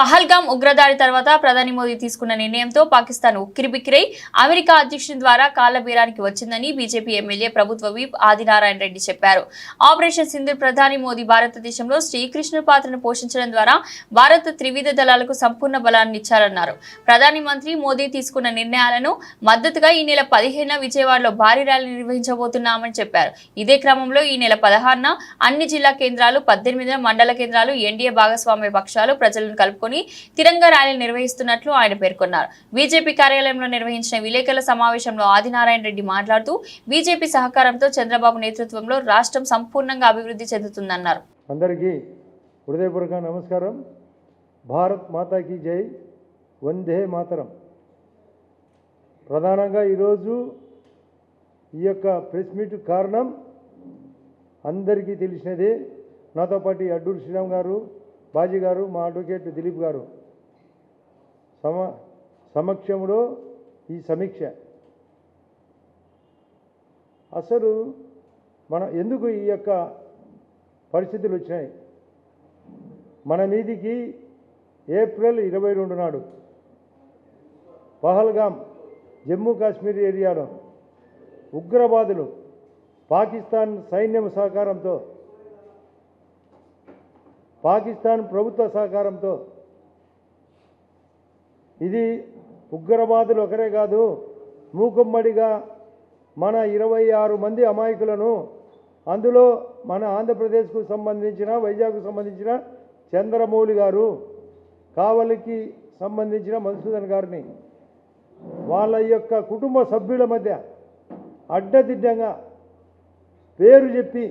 పహల్గామ్ ఉగ్రదాడి తర్వాత ప్రధాని మోదీ తీసుకున్న నిర్ణయంతో పాకిస్తాన్ ఉక్కిరిబిక్కిరై అమెరికా అధ్యక్షుని ద్వారా కాళ్లబేరానికి వచ్చిందని బీజేపీ ఎమ్మెల్యే ప్రభుత్వ విప్ ఆదినారాయణ రెడ్డి చెప్పారు. ఆపరేషన్ సింధూర్ ప్రధాని మోదీ భారతదేశంలో శ్రీకృష్ణుడి పాత్రను పోషించడం ద్వారా భారత త్రివిధ దళాలకు సంపూర్ణ బలాన్ని ఇచ్చారన్నారు. ప్రధాని మంత్రి మోదీ తీసుకున్న నిర్ణయాలను మద్దతుగా ఈ నెల 15న విజయవాడలో భారీ ర్యాలీ నిర్వహించబోతున్నామని చెప్పారు. ఇదే క్రమంలో ఈ నెల 16న అన్ని జిల్లా కేంద్రాలు, 18న మండల కేంద్రాలు, ఎన్డీఏ భాగస్వామ్య పక్షాలు ప్రజలను కలుపుకొని తిరంగా ర్యాలీ నిర్వహిస్తున్నట్లు ఆయన పేర్కొన్నారు. బీజేపీ కార్యాలయంలో నిర్వహించిన విలేకరుల సమావేశంలో ఆదినారాయణ రెడ్డి మాట్లాడుతూ బీజేపీ సహకారంతో చంద్రబాబు నేతృత్వంలో రాష్ట్రం సంపూర్ణంగా అభివృద్ధి చెందుతుందన్నారు. అందరికీ హృదయపూర్వక నమస్కారం. భారత్ మాతాకి జై, వందే మాతరం. ప్రధానంగా ఈరోజు ఈ యొక్క ప్రెస్ మీట్ కారణం అందరికీ తెలిసినదే. నాతో పాటు అడ్డూరు శ్రీరామ్ గారు, బాజీ గారు, మా అడ్వకేట్ దిలీప్ గారు సమక్షంలో ఈ సమీక్ష. అసలు మన ఎందుకు ఈ యొక్క పరిస్థితులు వచ్చినాయి? మన మీదికి ఏప్రిల్ 22 నాడు పహల్గామ్ జమ్మూ కాశ్మీర్ ఏరియాలో ఉగ్రవాదులు పాకిస్తాన్ సైన్యం సహకారంతో, పాకిస్తాన్ ప్రభుత్వ సహకారంతో, ఇది ఉగ్రవాదులు ఒకరే కాదు, మూకుమ్మడిగా మన 26 మంది అమాయకులను, అందులో మన ఆంధ్రప్రదేశ్కు సంబంధించిన, వైజాగ్కు సంబంధించిన చంద్రమౌళి గారు, కావలికి సంబంధించిన మధుసూదన్ గారిని వాళ్ళ యొక్క కుటుంబ సభ్యుల మధ్య అడ్డదిడ్డంగా పేరు చెప్పి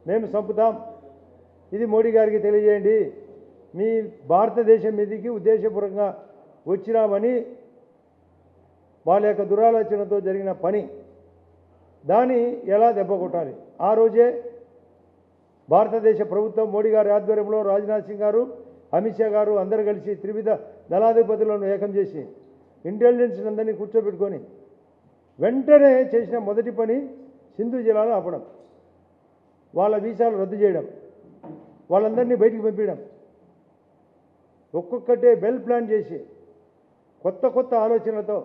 మేము చంపుతాం, ఇది మోడీ గారికి తెలియజేయండి, మీ భారతదేశం మీదికి ఉద్దేశపూర్వకంగా వచ్చినామని వాళ్ళ యొక్క దురాలోచనతో జరిగిన పని. దాన్ని ఎలా దెబ్బ కొట్టాలి? ఆ రోజే భారతదేశ ప్రభుత్వం మోడీ గారి ఆధ్వర్యంలో రాజ్నాథ్ సింగ్ గారు, అమిత్ షా గారు అందరూ కలిసి త్రివిధ దళాధిపతులను ఏకం చేసి ఇంటెలిజెన్స్ అందరినీ కూర్చోబెట్టుకొని వెంటనే చేసిన మొదటి పని సింధు జలాలు ఆపడం, వాళ్ళ వీసాలు రద్దు చేయడం, వాళ్ళందరినీ బయటికి పంపించడం. ఒక్కొక్కటే వెల్ ప్లాన్ చేసి కొత్త కొత్త ఆలోచనలతో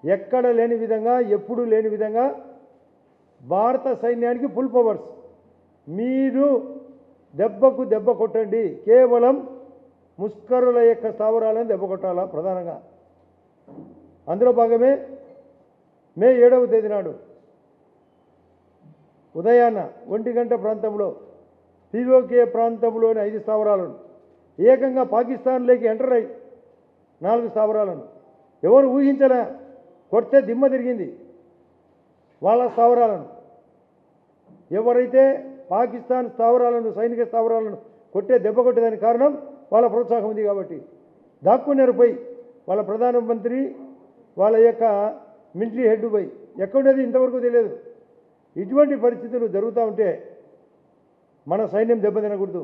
ఎక్కడ లేని విధంగా, ఎప్పుడూ లేని విధంగా భారత సైన్యానికి ఫుల్ పవర్స్. మీరు దెబ్బకు దెబ్బ కొట్టండి, కేవలం ముష్కరుల యొక్క స్థావరాలను దెబ్బ కొట్టాలా ప్రధానంగా. అందులో భాగమే మే 7వ తేదీ నాడు ఉదయాన్న 1 గంట ప్రాంతంలో పీఓకే ప్రాంతంలోని 5 స్థావరాలను ఏకంగా పాకిస్తాన్లోకి ఎంటర్ అయ్యి 4 స్థావరాలను ఎవరు ఊహించలే, కొడితే దిమ్మ తిరిగింది. వాళ్ళ స్థావరాలను ఎవరైతే పాకిస్తాన్ స్థావరాలను, సైనిక స్థావరాలను దెబ్బ కొట్టేదానికి కారణం వాళ్ళ ప్రోత్సాహం ఉంది కాబట్టి దాక్కున్నారు పోయి. వాళ్ళ ప్రధానమంత్రి, వాళ్ళ యొక్క మిలిటరీ హెడ్ పోయి ఎక్కడున్నది ఇంతవరకు తెలియదు. ఇటువంటి పరిస్థితులు జరుగుతూ ఉంటే మన సైన్యం దెబ్బతినకూడదు,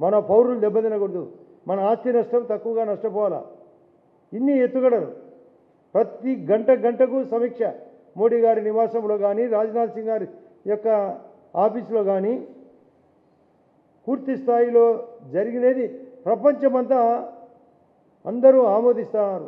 మన పౌరులు దెబ్బతినకూడదు, మన ఆస్తి నష్టం తక్కువగా నష్టపోవాలా. ఇన్ని ఎత్తుగడలు ప్రతి గంటకు సమీక్ష మోడీ గారి నివాసంలో కానీ, రాజ్నాథ్ సింగ్ గారి యొక్క ఆఫీసులో కానీ పూర్తి స్థాయిలో జరిగినది ప్రపంచమంతా అందరూ ఆమోదిస్తున్నారు.